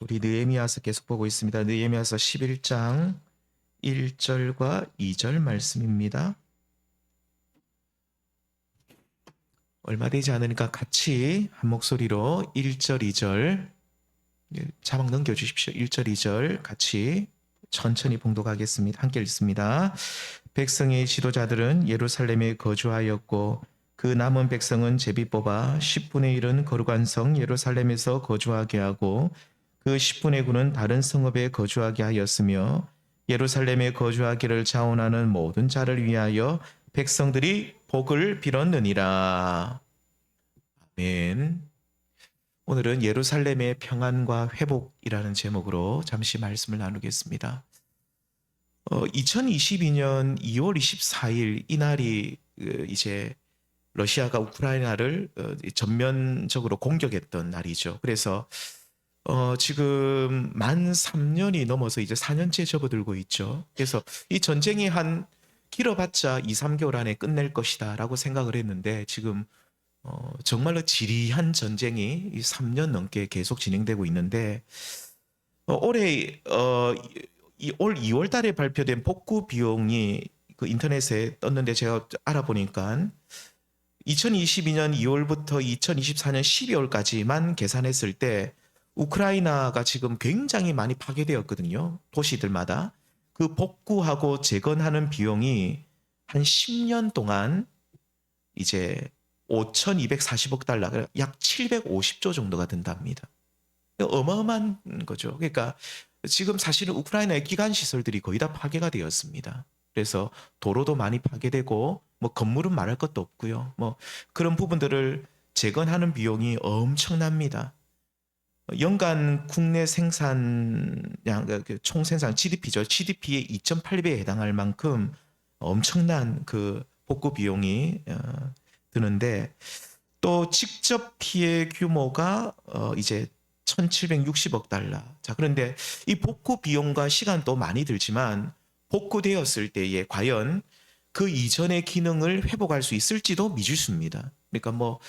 우리 느헤미야서 계속 보고 있습니다. 느헤미야서 11장 1절과 2절 말씀입니다. 얼마 되지 않으니까 같이 한 목소리로 1절, 2절 자막 넘겨주십시오. 1절, 2절 같이 천천히 봉독하겠습니다. 함께 읽습니다. 백성의 지도자들은 예루살렘에 거주하였고 그 남은 백성은 제비 뽑아 10분의 1은 거룩한 성 예루살렘에서 거주하게 하고 그 10분의 9는 다른 성읍에 거주하게 하였으며 예루살렘에 거주하기를 자원하는 모든 자를 위하여 백성들이 복을 빌었느니라. 아멘. 오늘은 예루살렘의 평안과 회복이라는 제목으로 잠시 말씀을 나누겠습니다. 2022년 2월 24일 이날이 이제 러시아가 우크라이나를 전면적으로 공격했던 날이죠. 그래서 지금 만 3년이 넘어서 이제 4년째 접어들고 있죠. 그래서 이 전쟁이 한 길어봤자 2, 3개월 안에 끝낼 것이다 라고 생각을 했는데 지금 정말로 지리한 전쟁이 3년 넘게 계속 진행되고 있는데 올해 올 2월 달에 발표된 복구 비용이 그 인터넷에 떴는데 제가 알아보니까 2022년 2월부터 2024년 12월까지만 계산했을 때 우크라이나가 지금 굉장히 많이 파괴되었거든요. 도시들마다. 그 복구하고 재건하는 비용이 한 10년 동안 이제 5,240억 달러, 약 750조 정도가 된답니다. 어마어마한 거죠. 그러니까 지금 사실은 우크라이나의 기간 시설들이 거의 다 파괴가 되었습니다. 그래서 도로도 많이 파괴되고 뭐 건물은 말할 것도 없고요. 뭐 그런 부분들을 재건하는 비용이 엄청납니다. 연간 국내 생산량, 총생산 GDP죠. GDP의 2.8배에 해당할 만큼 엄청난 그 복구 비용이 드는데 또 직접 피해 규모가 이제 1,760억 달러. 자, 그런데 이 복구 비용과 시간도 많이 들지만 복구되었을 때에 과연 그 이전의 기능을 회복할 수 있을지도 미지수입니다. 그러니까 뭐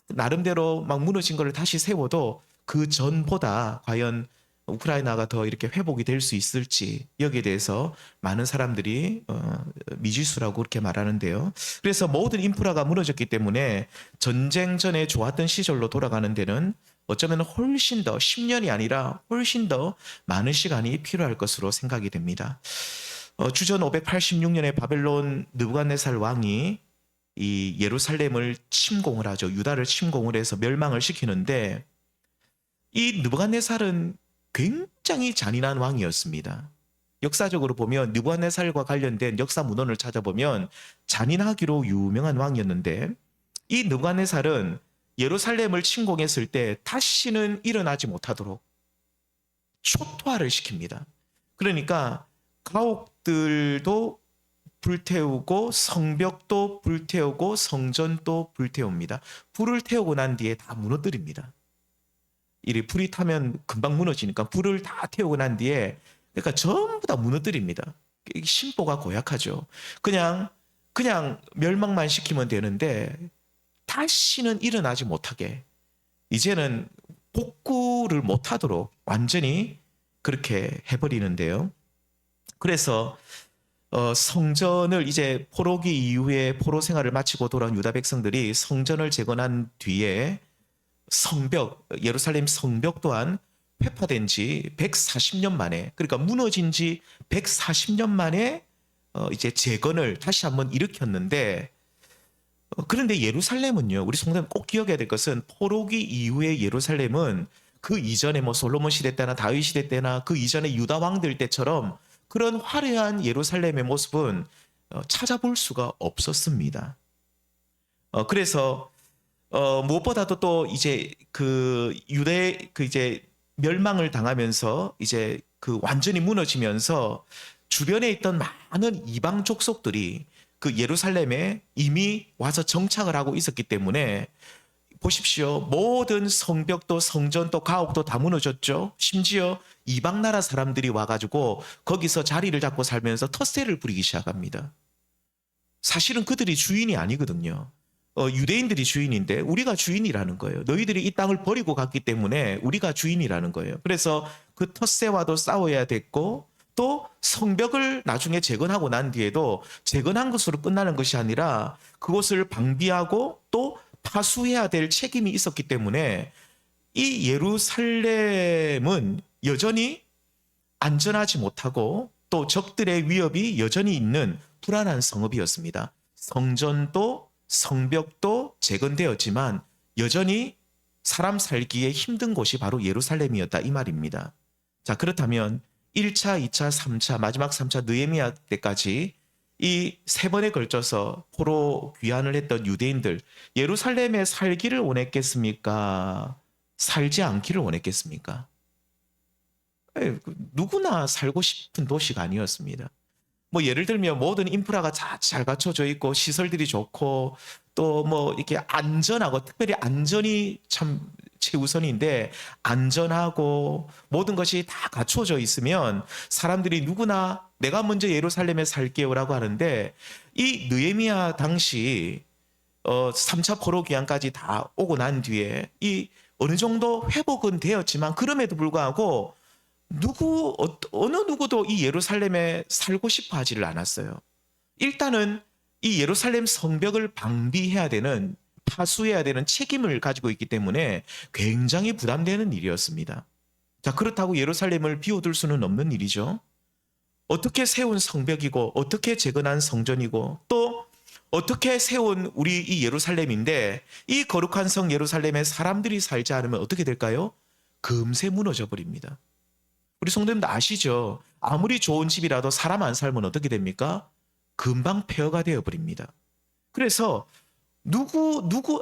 나름대로 막 무너진 거를 다시 세워도 그 전보다 과연 우크라이나가 더 이렇게 회복이 될 수 있을지 여기에 대해서 많은 사람들이 미지수라고 그렇게 말하는데요. 그래서 모든 인프라가 무너졌기 때문에 전쟁 전에 좋았던 시절로 돌아가는 데는 어쩌면 훨씬 더 10년이 아니라 훨씬 더 많은 시간이 필요할 것으로 생각이 됩니다. 주전 586년에 바벨론 느부갓네살 왕이 이 예루살렘을 침공을 하죠. 유다를 침공을 해서 멸망을 시키는데 이 느부갓네살은 굉장히 잔인한 왕이었습니다. 역사적으로 보면 느부갓네살과 관련된 역사 문헌을 찾아보면 잔인하기로 유명한 왕이었는데 이 느부갓네살은 예루살렘을 침공했을 때 다시는 일어나지 못하도록 초토화를 시킵니다. 그러니까 가옥들도 불태우고 성벽도 불태우고 성전도 불태웁니다. 불을 태우고 난 뒤에 다 무너뜨립니다. 이 불이 타면 금방 무너지니까 불을 다 태우고 난 뒤에 그러니까 전부 다 무너뜨립니다. 심보가 고약하죠. 그냥 멸망만 시키면 되는데 다시는 일어나지 못하게 이제는 복구를 못하도록 완전히 그렇게 해버리는데요. 그래서 성전을 이제 포로기 이후에 포로 생활을 마치고 돌아온 유다 백성들이 성전을 재건한 뒤에 성벽, 예루살렘 성벽 또한 회파된 지 140년 만에, 그러니까 무너진 지 140년 만에 이제 재건을 다시 한번 일으켰는데 그런데 예루살렘은요, 우리 성도님 꼭 기억해야 될 것은 포로기 이후의 예루살렘은 그 이전에 뭐 솔로몬 시대 때나 다윗 시대 때나 그 이전에 유다 왕들 때처럼 그런 화려한 예루살렘의 모습은 찾아볼 수가 없었습니다. 그래서 무엇보다도 또 이제 그 유대 그 이제 멸망을 당하면서 이제 그 완전히 무너지면서 주변에 있던 많은 이방 족속들이 그 예루살렘에 이미 와서 정착을 하고 있었기 때문에 보십시오. 모든 성벽도 성전도 가옥도 다 무너졌죠. 심지어 이방 나라 사람들이 와가지고 거기서 자리를 잡고 살면서 텃세를 부리기 시작합니다. 사실은 그들이 주인이 아니거든요. 유대인들이 주인인데 우리가 주인이라는 거예요. 너희들이 이 땅을 버리고 갔기 때문에 우리가 주인이라는 거예요. 그래서 그 텃세와도 싸워야 됐고 또 성벽을 나중에 재건하고 난 뒤에도 재건한 것으로 끝나는 것이 아니라 그것을 방비하고 또 파수해야 될 책임이 있었기 때문에 이 예루살렘은 여전히 안전하지 못하고 또 적들의 위협이 여전히 있는 불안한 성읍이었습니다. 성전도 성벽도 재건되었지만 여전히 사람 살기에 힘든 곳이 바로 예루살렘이었다 이 말입니다. 자, 그렇다면 1차, 2차, 3차, 마지막 3차 느헤미야 때까지 이 세 번에 걸쳐서 포로 귀환을 했던 유대인들, 예루살렘에 살기를 원했겠습니까? 살지 않기를 원했겠습니까? 누구나 살고 싶은 도시가 아니었습니다. 뭐 예를 들면 모든 인프라가 잘 갖춰져 있고 시설들이 좋고 또 뭐 이렇게 안전하고 특별히 안전이 참 최우선인데 안전하고 모든 것이 다 갖춰져 있으면 사람들이 누구나 내가 먼저 예루살렘에 살게요라고 하는데 이 느헤미야 당시 3차 포로 귀환까지 다 오고 난 뒤에 이 어느 정도 회복은 되었지만 그럼에도 불구하고 어느 누구도 이 예루살렘에 살고 싶어 하지를 않았어요. 일단은 이 예루살렘 성벽을 방비해야 되는, 파수해야 되는 책임을 가지고 있기 때문에 굉장히 부담되는 일이었습니다. 자, 그렇다고 예루살렘을 비워둘 수는 없는 일이죠. 어떻게 세운 성벽이고 어떻게 재건한 성전이고 또 어떻게 세운 우리 이 예루살렘인데 이 거룩한 성 예루살렘에 사람들이 살지 않으면 어떻게 될까요? 금세 무너져 버립니다. 우리 성도님들 아시죠? 아무리 좋은 집이라도 사람 안 살면 어떻게 됩니까? 금방 폐허가 되어버립니다. 그래서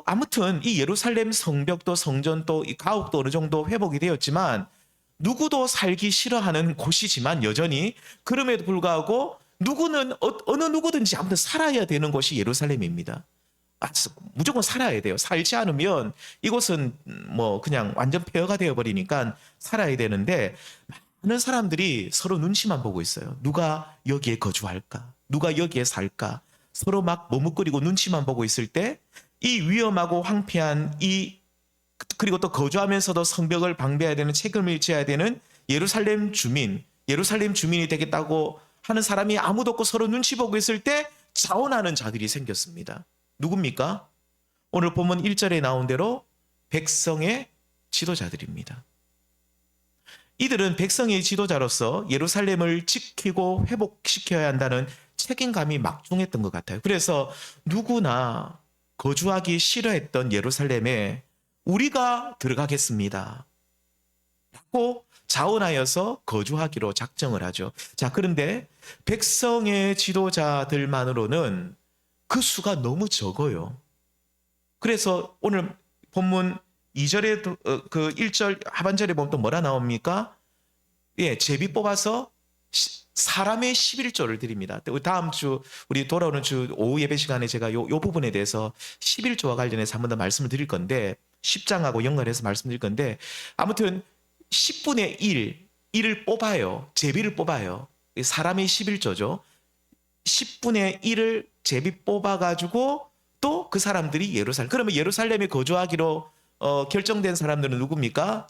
아무튼 이 예루살렘 성벽도 성전도 이 가옥도 어느 정도 회복이 되었지만 누구도 살기 싫어하는 곳이지만 여전히 그럼에도 불구하고 누구는 어느 누구든지 아무튼 살아야 되는 곳이 예루살렘입니다. 무조건 살아야 돼요. 살지 않으면 이곳은 뭐 그냥 완전 폐허가 되어버리니까 살아야 되는데 많은 사람들이 서로 눈치만 보고 있어요. 누가 여기에 거주할까? 누가 여기에 살까? 서로 막 머뭇거리고 눈치만 보고 있을 때 이 위험하고 황폐한 그리고 또 거주하면서도 성벽을 방비해야 되는 책임을 져야 되는 예루살렘 주민이 되겠다고 하는 사람이 아무도 없고 서로 눈치 보고 있을 때 자원하는 자들이 생겼습니다. 누굽니까? 오늘 본문 1절에 나온 대로 백성의 지도자들입니다. 이들은 백성의 지도자로서 예루살렘을 지키고 회복시켜야 한다는 책임감이 막중했던 것 같아요. 그래서 누구나 거주하기 싫어했던 예루살렘에 우리가 들어가겠습니다 라고 자원하여서 거주하기로 작정을 하죠. 자, 그런데 백성의 지도자들만으로는 그 수가 너무 적어요. 그래서 오늘 본문 2절에 그 1절 하반절에 보면 또 뭐라 나옵니까? 예, 제비 뽑아서 사람의 11조를 드립니다. 다음 주 우리 돌아오는 주 오후 예배 시간에 제가 요 부분에 대해서 11조와 관련해서 한 번 더 말씀을 드릴 건데 10장하고 연관해서 말씀드릴 건데 아무튼 10분의 1을 뽑아요. 제비를 뽑아요. 사람의 11조죠. 10분의 1을 제비 뽑아가지고 또 그 사람들이 그러면 예루살렘에 거주하기로 결정된 사람들은 누굽니까?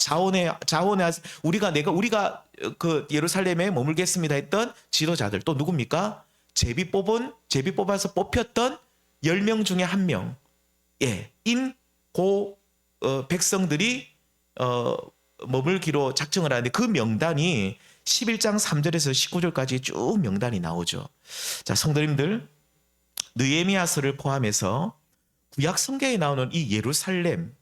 우리가 그 예루살렘에 머물겠습니다 했던 지도자들 또 누굽니까? 제비 뽑아서 뽑혔던 10명 중에 1명. 예, 백성들이 머물기로 작정을 하는데 그 명단이 11장 3절에서 19절까지 쭉 명단이 나오죠. 자, 성도님들, 느헤미야서를 포함해서 구약 성경에 나오는 이 예루살렘,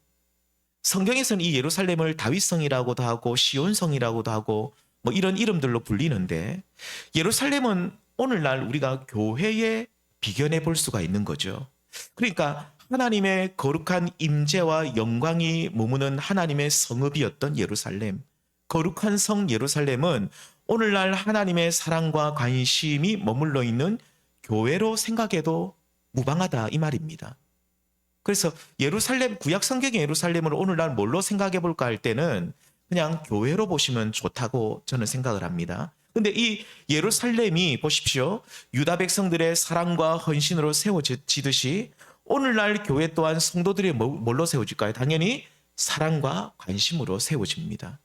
성경에서는 이 예루살렘을 다윗성이라고도 하고 시온성이라고도 하고 뭐 이런 이름들로 불리는데 예루살렘은 오늘날 우리가 교회에 비견해 볼 수가 있는 거죠. 그러니까 하나님의 거룩한 임재와 영광이 머무는 하나님의 성읍이었던 예루살렘, 거룩한 성 예루살렘은 오늘날 하나님의 사랑과 관심이 머물러 있는 교회로 생각해도 무방하다 이 말입니다. 그래서 예루살렘, 구약 성경의 예루살렘을 오늘날 뭘로 생각해 볼까 할 때는 그냥 교회로 보시면 좋다고 저는 생각을 합니다. 근데 이 예루살렘이 보십시오. 유다 백성들의 사랑과 헌신으로 세워지듯이 오늘날 교회 또한 성도들이 뭘로 세워질까요? 당연히 사랑과 관심으로 세워집니다.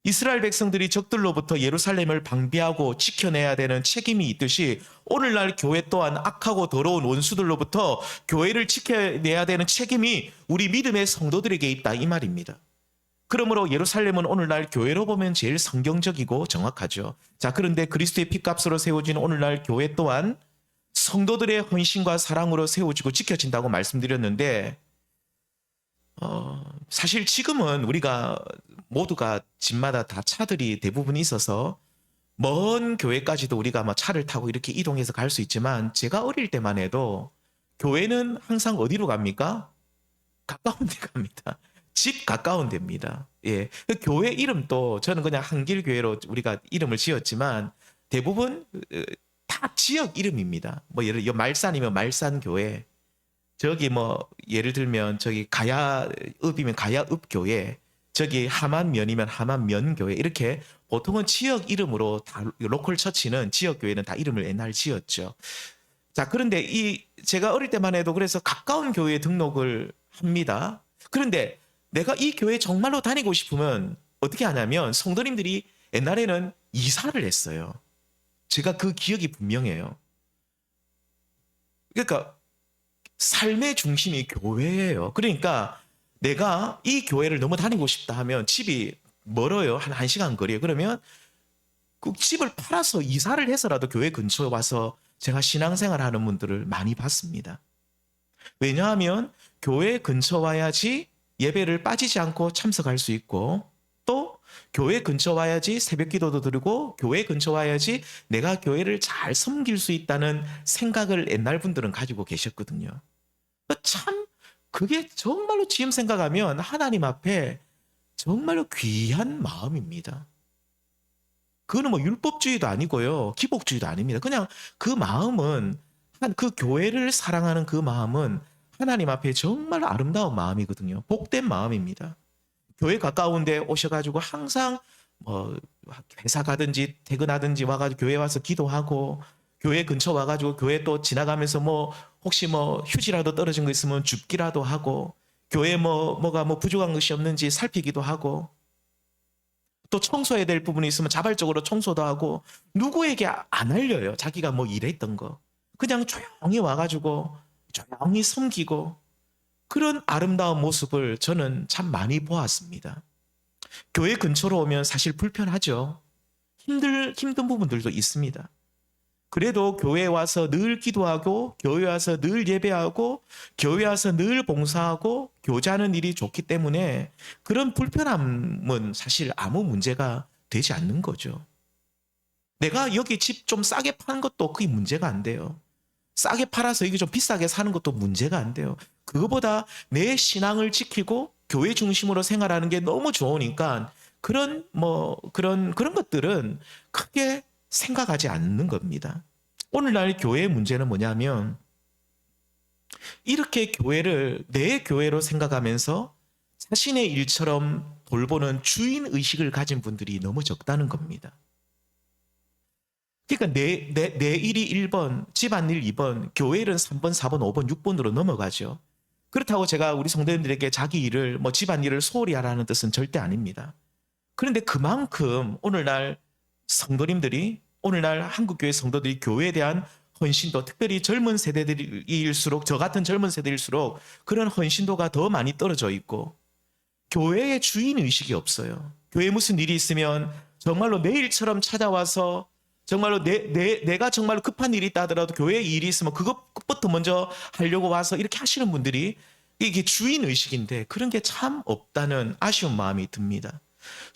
이스라엘 백성들이 적들로부터 예루살렘을 방비하고 지켜내야 되는 책임이 있듯이 오늘날 교회 또한 악하고 더러운 원수들로부터 교회를 지켜내야 되는 책임이 우리 믿음의 성도들에게 있다, 이 말입니다. 그러므로 예루살렘은 오늘날 교회로 보면 제일 성경적이고 정확하죠. 자, 그런데 그리스도의 피값으로 세워진 오늘날 교회 또한 성도들의 헌신과 사랑으로 세워지고 지켜진다고 말씀드렸는데, 사실 지금은 우리가 모두가 집마다 다 차들이 대부분 있어서 먼 교회까지도 우리가 막 차를 타고 이렇게 이동해서 갈 수 있지만, 제가 어릴 때만 해도 교회는 항상 어디로 갑니까? 가까운 데 갑니다. 집 가까운 데입니다. 예. 그 교회 이름도 저는 그냥 한길교회로 우리가 이름을 지었지만 대부분 다 지역 이름입니다. 뭐 예를 들어 말산이면 말산교회, 저기 뭐 예를 들면 저기 가야읍이면 가야읍교회, 저기 함안면이면 함안면교회, 이렇게 보통은 지역 이름으로 다 로컬 처치는 지역 교회는 다 이름을 옛날 지었죠. 자, 그런데 제가 어릴 때만 해도 그래서 가까운 교회에 등록을 합니다. 그런데 내가 이 교회 정말로 다니고 싶으면 어떻게 하냐면 성도님들이 옛날에는 이사를 했어요. 제가 그 기억이 분명해요. 그러니까 삶의 중심이 교회예요. 그러니까 내가 이 교회를 너무 다니고 싶다 하면 집이 멀어요. 한 1시간 거리에. 그러면 그 집을 팔아서 이사를 해서라도 교회 근처에 와서 제가 신앙생활 하는 분들을 많이 봤습니다. 왜냐하면 교회 근처 와야지 예배를 빠지지 않고 참석할 수 있고, 또 교회 근처 와야지 새벽 기도도 드리고, 교회 근처 와야지 내가 교회를 잘 섬길 수 있다는 생각을 옛날 분들은 가지고 계셨거든요. 참 그게 정말로 지금 생각하면 하나님 앞에 정말로 귀한 마음입니다. 그거는 뭐 율법주의도 아니고요, 기복주의도 아닙니다. 그냥 그 마음은, 그 교회를 사랑하는 그 마음은 하나님 앞에 정말 아름다운 마음이거든요. 복된 마음입니다. 교회 가까운데 오셔가지고 항상 뭐 회사 가든지 퇴근하든지 와가지고 교회 와서 기도하고, 교회 근처 와가지고 교회 또 지나가면서 뭐 혹시 뭐 휴지라도 떨어진 거 있으면 줍기라도 하고, 교회 뭐가 부족한 것이 없는지 살피기도 하고, 또 청소해야 될 부분이 있으면 자발적으로 청소도 하고, 누구에게 안 알려요. 자기가 뭐 일했던 거. 그냥 조용히 와가지고 조용히 섬기고, 그런 아름다운 모습을 저는 참 많이 보았습니다. 교회 근처로 오면 사실 불편하죠. 힘든 부분들도 있습니다. 그래도 교회에 와서 늘 기도하고, 교회에 와서 늘 예배하고, 교회에 와서 늘 봉사하고 교제하는 일이 좋기 때문에 그런 불편함은 사실 아무 문제가 되지 않는 거죠. 내가 여기 집 좀 싸게 파는 것도 그게 문제가 안 돼요. 싸게 팔아서 이게 좀 비싸게 사는 것도 문제가 안 돼요. 그거보다 내 신앙을 지키고 교회 중심으로 생활하는 게 너무 좋으니까 그런 것들은 크게 생각하지 않는 겁니다. 오늘날 교회의 문제는 뭐냐면, 이렇게 교회를 내 교회로 생각하면서 자신의 일처럼 돌보는 주인 의식을 가진 분들이 너무 적다는 겁니다. 그러니까 내 일이 1번, 집안일 2번, 교회 일은 3번, 4번, 5번, 6번으로 넘어가죠. 그렇다고 제가 우리 성도님들에게 자기 일을 집안일을 소홀히 하라는 뜻은 절대 아닙니다. 그런데 그만큼 오늘날 성도님들이, 오늘날 한국교회 성도들이 교회에 대한 헌신도, 특별히 젊은 세대들일수록, 저 같은 젊은 세대일수록 그런 헌신도가 더 많이 떨어져 있고, 교회의 주인 의식이 없어요. 교회에 무슨 일이 있으면 정말로 내 일처럼 찾아와서, 정말로 내가 정말로 급한 일이 있다 하더라도 교회에 일이 있으면 그것부터 먼저 하려고 와서 이렇게 하시는 분들이, 이게 주인 의식인데 그런 게 참 없다는 아쉬운 마음이 듭니다.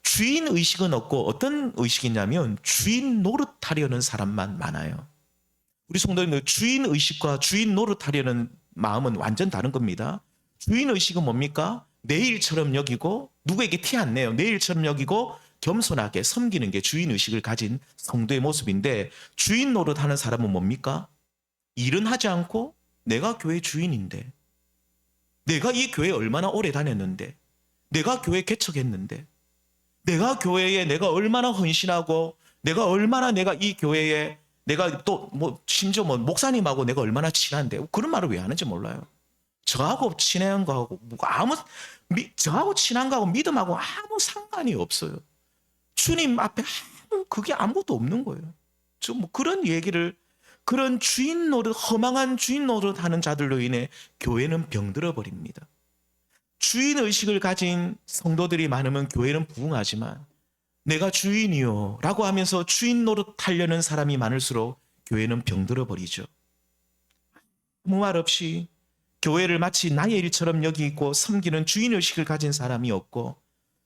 주인 의식은 없고 어떤 의식이냐면 주인 노릇하려는 사람만 많아요. 우리 성도님들, 주인 의식과 주인 노릇하려는 마음은 완전 다른 겁니다. 주인 의식은 뭡니까? 내 일처럼 여기고, 누구에게 티 안 내요. 내 일처럼 여기고 겸손하게 섬기는 게 주인 의식을 가진 성도의 모습인데, 주인 노릇하는 사람은 뭡니까? 일은 하지 않고 내가 교회 주인인데, 내가 이 교회에 얼마나 오래 다녔는데, 내가 교회 개척했는데, 내가 교회에 내가 얼마나 헌신하고, 내가 얼마나 내가 이 교회에 내가 또 심지어 목사님하고 내가 얼마나 친한데, 그런 말을 왜 하는지 몰라요. 저하고 친한 거하고 저하고 친한 거하고 믿음하고 아무 상관이 없어요. 주님 앞에 그게 아무것도 없는 거예요. 저 뭐 그런 얘기를, 그런 주인 노릇, 허망한 주인 노릇 하는 자들로 인해 교회는 병들어 버립니다. 주인 의식을 가진 성도들이 많으면 교회는 부흥하지만, 내가 주인이요 라고 하면서 주인 노릇 하려는 사람이 많을수록 교회는 병들어 버리죠. 아무 말 없이 교회를 마치 나의 일처럼 여기고 섬기는 주인 의식을 가진 사람이 없고,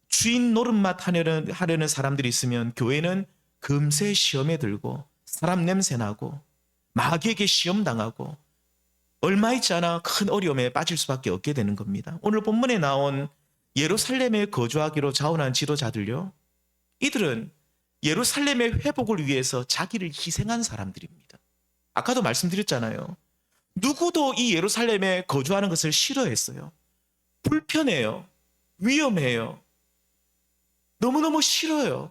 주인 노릇만 하려는 사람들이 있으면 교회는 금세 시험에 들고 사람 냄새 나고 마귀에게 시험당하고 얼마 있지 않아 큰 어려움에 빠질 수밖에 없게 되는 겁니다. 오늘 본문에 나온 예루살렘에 거주하기로 자원한 지도자들요, 이들은 예루살렘의 회복을 위해서 자기를 희생한 사람들입니다. 아까도 말씀드렸잖아요. 누구도 이 예루살렘에 거주하는 것을 싫어했어요. 불편해요. 위험해요. 너무너무 싫어요.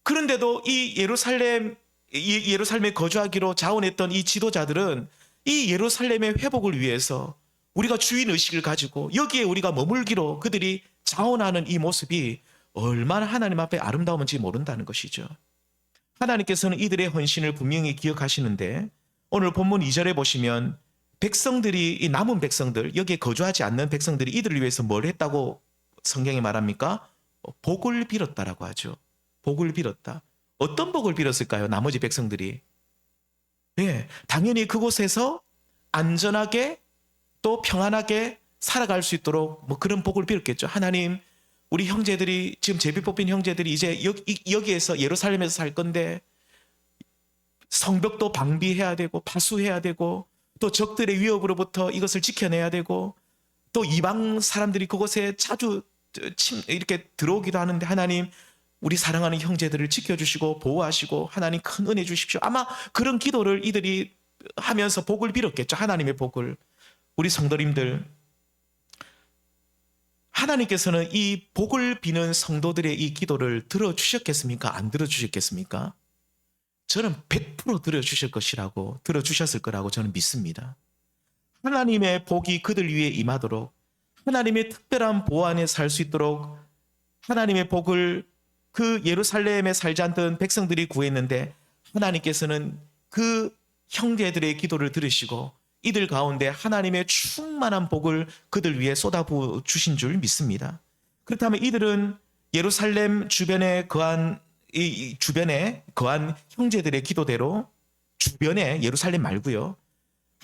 그런데도 이 예루살렘에 거주하기로 자원했던 이 지도자들은 이 예루살렘의 회복을 위해서 우리가 주인 의식을 가지고 여기에 우리가 머물기로 그들이 자원하는 이 모습이 얼마나 하나님 앞에 아름다운지 모른다는 것이죠. 하나님께서는 이들의 헌신을 분명히 기억하시는데, 오늘 본문 2절에 보시면 백성들이, 이 남은 백성들, 여기에 거주하지 않는 백성들이 이들을 위해서 뭘 했다고 성경이 말합니까? 복을 빌었다라고 하죠. 복을 빌었다. 어떤 복을 빌었을까요? 나머지 백성들이. 네, 당연히 그곳에서 안전하게 또 평안하게 살아갈 수 있도록 뭐 그런 복을 빌었겠죠. 하나님, 우리 형제들이, 지금 제비 뽑힌 형제들이 이제 여기에서 예루살렘에서 살 건데 성벽도 방비해야 되고 파수해야 되고 또 적들의 위협으로부터 이것을 지켜내야 되고 또 이방 사람들이 그곳에 자주 이렇게 들어오기도 하는데, 하나님, 우리 사랑하는 형제들을 지켜주시고 보호하시고 하나님 큰 은혜 주십시오. 아마 그런 기도를 이들이 하면서 복을 빌었겠죠. 하나님의 복을. 우리 성도님들, 하나님께서는 이 복을 비는 성도들의 이 기도를 들어주셨겠습니까? 안 들어주셨겠습니까? 저는 100% 들어주셨을 거라고 저는 믿습니다. 하나님의 복이 그들 위에 임하도록, 하나님의 특별한 보호 안에 살 수 있도록 하나님의 복을 그 예루살렘에 살지 않던 백성들이 구했는데, 하나님께서는 그 형제들의 기도를 들으시고 이들 가운데 하나님의 충만한 복을 그들 위해 쏟아부어 주신 줄 믿습니다. 그렇다면 이들은 예루살렘 주변에 거한 형제들의 기도대로, 주변에 예루살렘 말고요,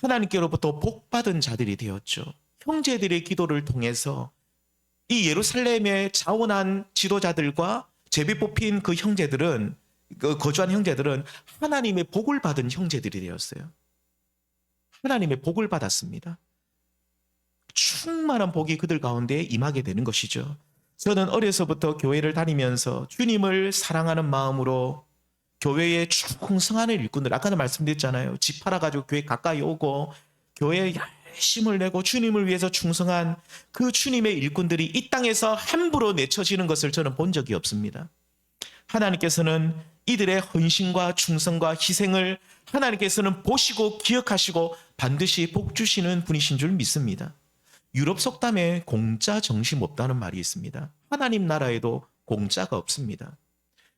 하나님께로부터 복받은 자들이 되었죠. 형제들의 기도를 통해서 이 예루살렘에 자원한 지도자들과 제비 뽑힌 그 형제들은, 거주한 형제들은 하나님의 복을 받은 형제들이 되었어요. 하나님의 복을 받았습니다. 충만한 복이 그들 가운데 임하게 되는 것이죠. 저는 어려서부터 교회를 다니면서 주님을 사랑하는 마음으로 교회에 충성하는 일꾼들, 아까도 말씀드렸잖아요. 집 팔아가지고 교회 가까이 오고 교회에 열심을 내고 주님을 위해서 충성한 그 주님의 일꾼들이 이 땅에서 함부로 내쳐지는 것을 저는 본 적이 없습니다. 하나님께서는 이들의 헌신과 충성과 희생을 하나님께서는 보시고 기억하시고 반드시 복 주시는 분이신 줄 믿습니다. 유럽 속담에 공짜 정신 없다는 말이 있습니다. 하나님 나라에도 공짜가 없습니다.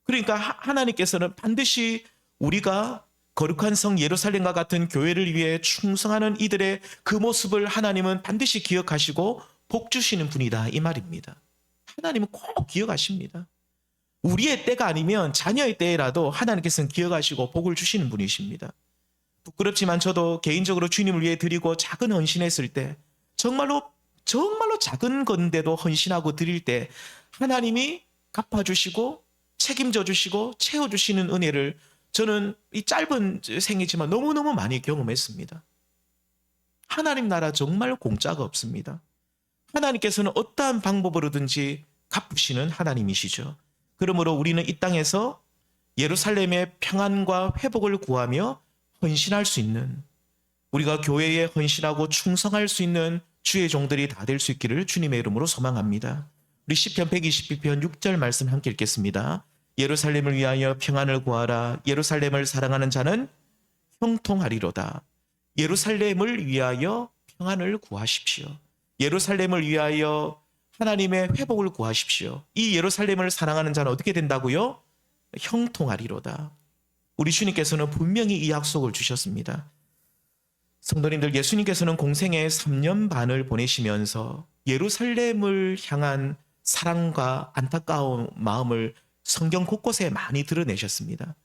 그러니까 하나님께서는 반드시 우리가 거룩한 성 예루살렘과 같은 교회를 위해 충성하는 이들의 그 모습을 하나님은 반드시 기억하시고 복 주시는 분이다, 이 말입니다. 하나님은 꼭 기억하십니다. 우리의 때가 아니면 자녀의 때라도 하나님께서는 기억하시고 복을 주시는 분이십니다. 부끄럽지만 저도 개인적으로 주님을 위해 드리고 작은 헌신했을 때, 정말로 작은 건데도 헌신하고 드릴 때 하나님이 갚아주시고 책임져 주시고 채워주시는 은혜를 저는 이 짧은 생이지만 너무너무 많이 경험했습니다. 하나님 나라 정말 공짜가 없습니다. 하나님께서는 어떠한 방법으로든지 갚으시는 하나님이시죠. 그러므로 우리는 이 땅에서 예루살렘의 평안과 회복을 구하며 헌신할 수 있는, 우리가 교회에 헌신하고 충성할 수 있는 주의 종들이 다 될 수 있기를 주님의 이름으로 소망합니다. 우리 시편 122편 6절 말씀 함께 읽겠습니다. 예루살렘을 위하여 평안을 구하라. 예루살렘을 사랑하는 자는 형통하리로다. 예루살렘을 위하여 평안을 구하십시오. 예루살렘을 위하여 하나님의 회복을 구하십시오. 이 예루살렘을 사랑하는 자는 어떻게 된다고요? 형통하리로다. 우리 주님께서는 분명히 이 약속을 주셨습니다. 성도님들, 예수님께서는 공생애 3년 반을 보내시면서 예루살렘을 향한 사랑과 안타까운 마음을 성경 곳곳에 많이 드러내셨습니다.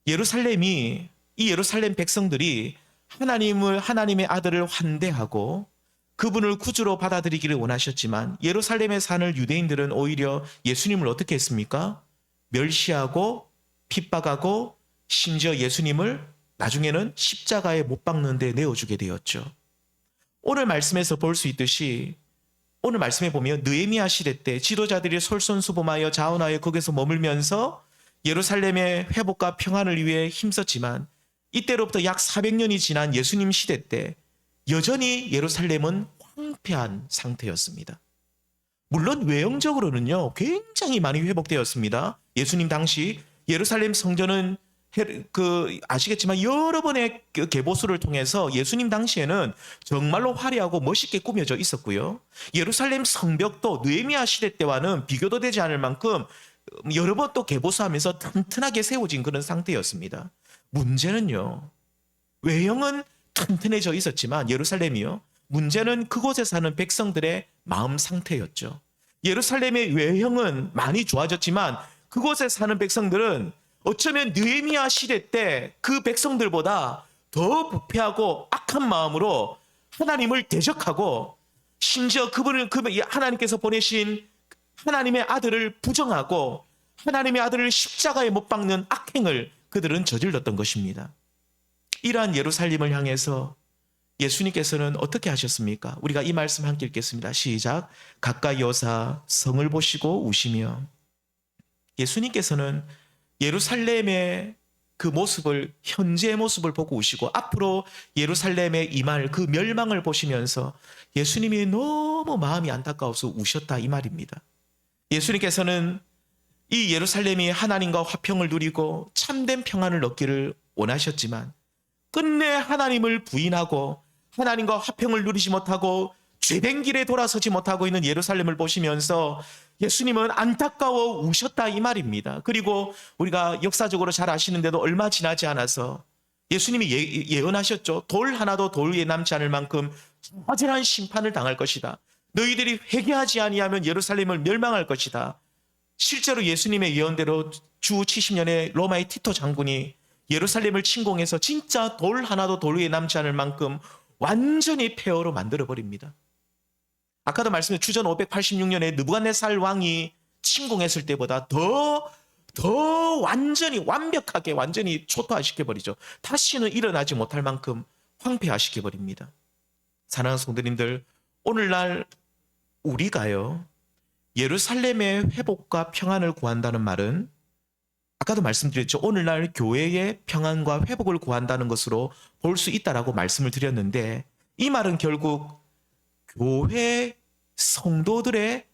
이 예루살렘 백성들이 하나님의 아들을 환대하고 그분을 구주로 받아들이기를 원하셨지만 예루살렘에 사는 유대인들은 오히려 예수님을 어떻게 했습니까? 멸시하고 핍박하고 심지어 예수님을 나중에는 십자가에 못 박는 데 내어주게 되었죠. 오늘 말씀에서 볼 수 있듯이 오늘 말씀에 보면 느헤미야 시대 때 지도자들이 솔선수범하여 자원하여 거기서 머물면서 예루살렘의 회복과 평안을 위해 힘썼지만 이때로부터 약 400년이 지난 예수님 시대 때 여전히 예루살렘은 황폐한 상태였습니다. 물론 외형적으로는요 굉장히 많이 회복되었습니다. 예수님 당시 예루살렘 성전은 아시겠지만 여러 번의 개보수를 통해서 예수님 당시에는 정말로 화려하고 멋있게 꾸며져 있었고요. 예루살렘 성벽도 느헤미야 시대 때와는 비교도 되지 않을 만큼 여러 번 또 개보수하면서 튼튼하게 세워진 그런 상태였습니다. 문제는요, 외형은 튼튼해져 있었지만 예루살렘이요, 문제는 그곳에 사는 백성들의 마음 상태였죠. 예루살렘의 외형은 많이 좋아졌지만 그곳에 사는 백성들은 어쩌면 느헤미야 시대 때 그 백성들보다 더 부패하고 악한 마음으로 하나님을 대적하고 심지어 하나님께서 보내신 하나님의 아들을 부정하고 하나님의 아들을 십자가에 못 박는 악행을 그들은 저질렀던 것입니다. 이러한 예루살렘을 향해서 예수님께서는 어떻게 하셨습니까? 우리가 이 말씀 함께 읽겠습니다. 시작. 가까이 오사 성을 보시고 우시며. 예수님께서는 예루살렘의 그 모습을, 현재의 모습을 보고 우시고 앞으로 예루살렘에 임할 그 멸망을 보시면서 예수님이 너무 마음이 안타까워서 우셨다 이 말입니다. 예수님께서는 이 예루살렘이 하나님과 화평을 누리고 참된 평안을 얻기를 원하셨지만 끝내 하나님을 부인하고 하나님과 화평을 누리지 못하고 죄된 길에 돌아서지 못하고 있는 예루살렘을 보시면서 예수님은 안타까워 우셨다 이 말입니다. 그리고 우리가 역사적으로 잘 아시는데도 얼마 지나지 않아서 예수님이 예언하셨죠. 돌 하나도 돌 위에 남지 않을 만큼 처절한 심판을 당할 것이다. 너희들이 회개하지 아니하면 예루살렘을 멸망할 것이다. 실제로 예수님의 예언대로 주 70년에 로마의 티토 장군이 예루살렘을 침공해서 진짜 돌 하나도 돌 위에 남지 않을 만큼 완전히 폐허로 만들어버립니다. 아까도 말씀드린 주전 586년에 느부갓네살 왕이 침공했을 때보다 더 완전히 완벽하게 완전히 초토화시켜버리죠. 다시는 일어나지 못할 만큼 황폐화시켜버립니다. 사랑하는 성도님들, 오늘날 우리가요 예루살렘의 회복과 평안을 구한다는 말은 아까도 말씀드렸죠. 오늘날 교회의 평안과 회복을 구한다는 것으로 볼 수 있다라고 말씀을 드렸는데 이 말은 결국 교회 성도들의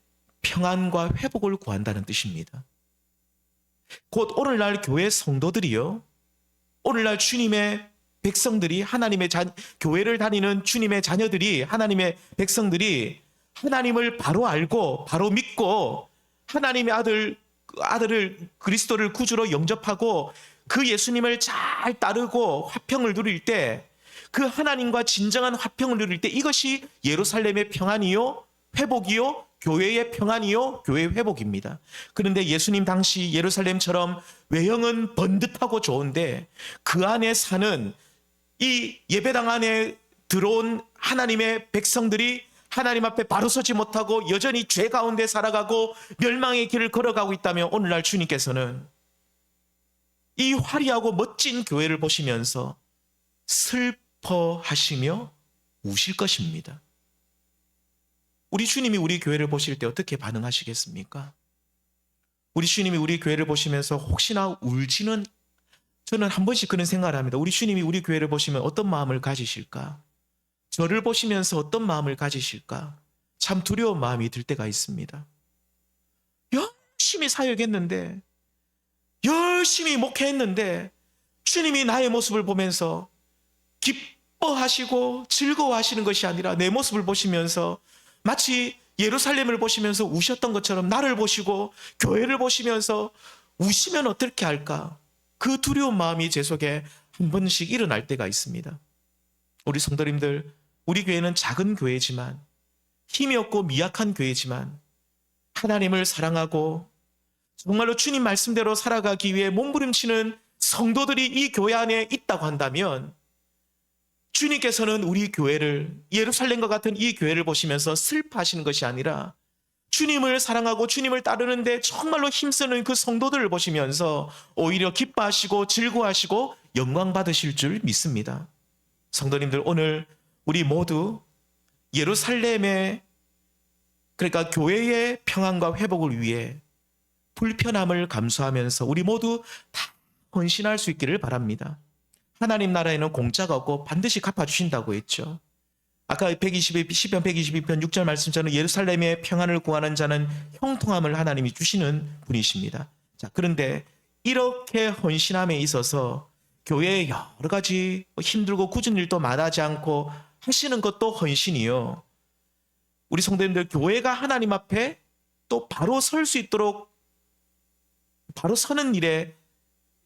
평안과 회복을 구한다는 뜻입니다. 곧 오늘날 교회 성도들이요, 오늘날 주님의 백성들이 교회를 다니는 주님의 자녀들이, 하나님의 백성들이 하나님을 바로 알고 바로 믿고 하나님의 아들을 그리스도를 구주로 영접하고 그 예수님을 잘 따르고 화평을 누릴 때, 그 하나님과 진정한 화평을 누릴 때 이것이 예루살렘의 평안이요 회복이요 교회의 평안이요 교회의 회복입니다. 그런데 예수님 당시 예루살렘처럼 외형은 번듯하고 좋은데 그 안에 사는 이 예배당 안에 들어온 하나님의 백성들이 하나님 앞에 바로 서지 못하고 여전히 죄 가운데 살아가고 멸망의 길을 걸어가고 있다면 오늘날 주님께서는 이 화려하고 멋진 교회를 보시면서 슬퍼하시며 우실 것입니다. 우리 주님이 우리 교회를 보실 때 어떻게 반응하시겠습니까? 우리 주님이 우리 교회를 보시면서 혹시나 울지는, 저는 한 번씩 그런 생각을 합니다. 우리 주님이 우리 교회를 보시면 어떤 마음을 가지실까? 저를 보시면서 어떤 마음을 가지실까? 참 두려운 마음이 들 때가 있습니다. 열심히 사역했는데, 열심히 목회했는데 주님이 나의 모습을 보면서 기뻐하시고 즐거워하시는 것이 아니라 내 모습을 보시면서 마치 예루살렘을 보시면서 우셨던 것처럼 나를 보시고 교회를 보시면서 우시면 어떻게 할까? 그 두려운 마음이 제 속에 한 번씩 일어날 때가 있습니다. 우리 성도님들, 우리 교회는 작은 교회지만, 힘이 없고 미약한 교회지만 하나님을 사랑하고 정말로 주님 말씀대로 살아가기 위해 몸부림치는 성도들이 이 교회 안에 있다고 한다면, 주님께서는 우리 교회를, 예루살렘과 같은 이 교회를 보시면서 슬퍼하시는 것이 아니라 주님을 사랑하고 주님을 따르는데 정말로 힘쓰는 그 성도들을 보시면서 오히려 기뻐하시고 즐거워하시고 영광 받으실 줄 믿습니다. 성도님들, 오늘 우리 모두 예루살렘의, 그러니까 교회의 평안과 회복을 위해 불편함을 감수하면서 우리 모두 다 헌신할 수 있기를 바랍니다. 하나님 나라에는 공짜가 없고 반드시 갚아주신다고 했죠. 아까 시편 122편 6절 말씀처럼 예루살렘의 평안을 구하는 자는 형통함을 하나님이 주시는 분이십니다. 자, 그런데 이렇게 헌신함에 있어서 교회에 여러 가지 힘들고 굳은 일도 마다하지 않고 하시는 것도 헌신이요. 우리 성도님들, 교회가 하나님 앞에 또 바로 설 수 있도록 바로 서는 일에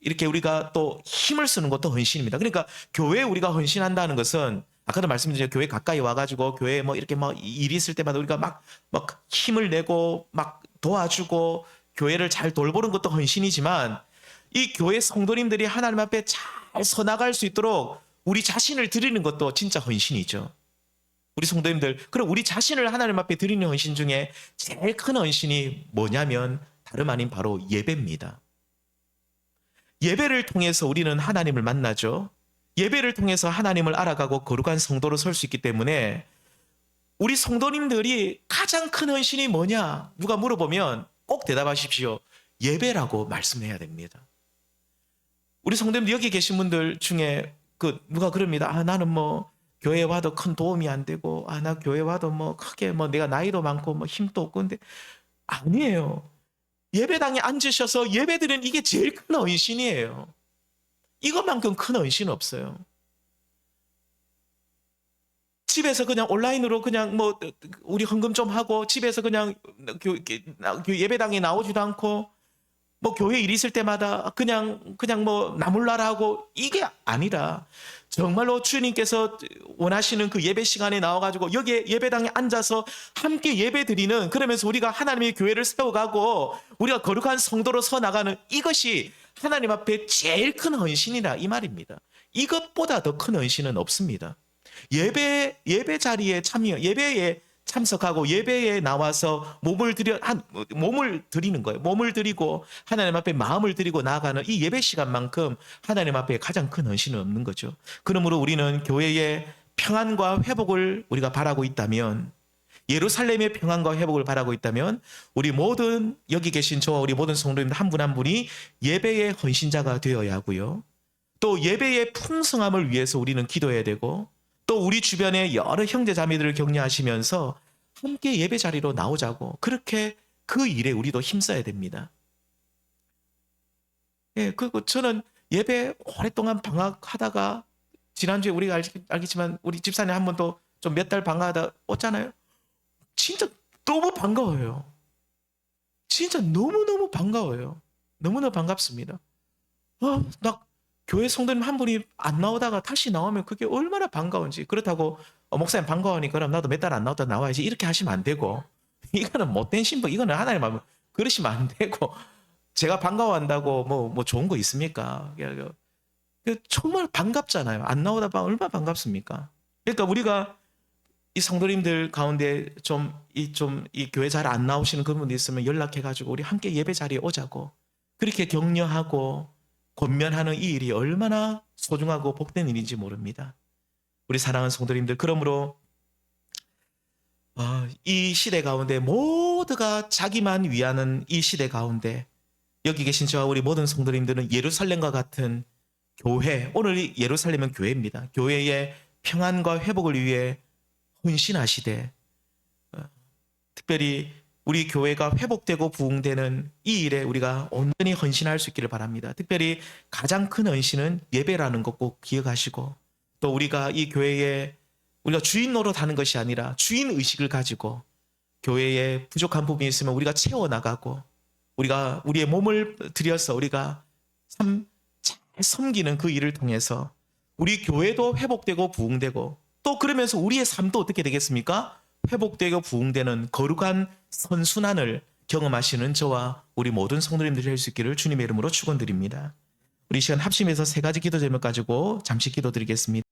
이렇게 우리가 또 힘을 쓰는 것도 헌신입니다. 그러니까 교회에 우리가 헌신한다는 것은, 아까도 말씀드렸죠. 교회 가까이 와가지고 교회에 뭐 이렇게 뭐 일이 있을 때마다 우리가 막 힘을 내고 막 도와주고 교회를 잘 돌보는 것도 헌신이지만, 이 교회 성도님들이 하나님 앞에 잘 서나갈 수 있도록 우리 자신을 드리는 것도 진짜 헌신이죠. 우리 성도님들, 그럼 우리 자신을 하나님 앞에 드리는 헌신 중에 제일 큰 헌신이 뭐냐면 다름 아닌 바로 예배입니다. 예배를 통해서 우리는 하나님을 만나죠. 예배를 통해서 하나님을 알아가고 거룩한 성도로 설 수 있기 때문에 우리 성도님들이 가장 큰 헌신이 뭐냐? 누가 물어보면 꼭 대답하십시오. 예배라고 말씀해야 됩니다. 우리 성도님들, 여기 계신 분들 중에 누가 그럽니다. 나는 뭐 교회 와도 큰 도움이 안 되고, 나 교회 와도 뭐 크게 뭐 내가 나이도 많고 뭐 힘도 없고. 근데 아니에요. 예배당에 앉으셔서 예배드리는 이게 제일 큰 헌신이에요. 이것만큼 큰 헌신 없어요. 집에서 그냥 온라인으로 그냥 뭐 우리 헌금 좀 하고 집에서 그냥 예배당에 나오지도 않고 뭐 교회 일 있을 때마다 그냥 뭐 나몰라라 하고, 이게 아니라 정말로 주님께서 원하시는 그 예배 시간에 나와가지고 여기에 예배당에 앉아서 함께 예배 드리는, 그러면서 우리가 하나님의 교회를 세워가고 우리가 거룩한 성도로 서 나가는, 이것이 하나님 앞에 제일 큰 헌신이라 이 말입니다. 이것보다 더 큰 헌신은 없습니다. 예배 자리에 참여, 예배에 참석하고 예배에 나와서 몸을 드리는 거예요. 몸을 드리고 하나님 앞에 마음을 드리고 나아가는 이 예배 시간만큼 하나님 앞에 가장 큰 헌신은 없는 거죠. 그러므로 우리는 교회의 평안과 회복을 우리가 바라고 있다면, 예루살렘의 평안과 회복을 바라고 있다면, 우리 모든 여기 계신 저와 우리 모든 성도님들 한 분 한 분이 예배의 헌신자가 되어야 하고요. 또 예배의 풍성함을 위해서 우리는 기도해야 되고, 또 우리 주변의 여러 형제 자매들을 격려하시면서 함께 예배 자리로 나오자고, 그렇게 그 일에 우리도 힘써야 됩니다. 예, 그리고 저는 예배 오랫동안 방학하다가, 지난주에 우리가 알겠지만 우리 집사님 한 번도 좀 몇 달 방학하다 왔잖아요. 진짜 너무 반가워요. 진짜 너무너무 반가워요. 너무너무 반갑습니다. 나 교회 성도님 한 분이 안 나오다가 다시 나오면 그게 얼마나 반가운지. 그렇다고 목사님 반가우니까 그럼 나도 몇 달 안 나왔다 나와야지, 이렇게 하시면 안 되고, 이거는 못된 신분, 이거는 하나님 앞에 그러시면 안 되고, 제가 반가워한다고 뭐 좋은 거 있습니까? 정말 반갑잖아요. 안 나오다 보면 얼마나 반갑습니까? 그러니까 우리가 이 성도님들 가운데 이 교회 잘 안 나오시는 그분들 있으면 연락해가지고 우리 함께 예배 자리에 오자고, 그렇게 격려하고 권면하는 이 일이 얼마나 소중하고 복된 일인지 모릅니다. 우리 사랑하는 성도님들, 그러므로 이 시대 가운데 모두가 자기만 위하는 이 시대 가운데 여기 계신 저와 우리 모든 성도님들은 예루살렘과 같은 교회, 오늘 예루살렘은 교회입니다. 교회의 평안과 회복을 위해 헌신하시되, 특별히 우리 교회가 회복되고 부흥되는 이 일에 우리가 온전히 헌신할 수 있기를 바랍니다. 특별히 가장 큰 헌신은 예배라는 것 꼭 기억하시고, 또 우리가 이 교회에 우리가 주인 노릇하는 것이 아니라 주인 의식을 가지고 교회에 부족한 부분이 있으면 우리가 채워나가고 우리가 우리의 몸을 들여서 우리가 참 잘 섬기는 그 일을 통해서 우리 교회도 회복되고 부흥되고 또 그러면서 우리의 삶도 어떻게 되겠습니까? 회복되고 부흥되는 거룩한 선순환을 경험하시는 저와 우리 모든 성도님들이 될 수 있기를 주님의 이름으로 축원드립니다. 우리 시간 합심해서 세 가지 기도 제목 가지고 잠시 기도드리겠습니다.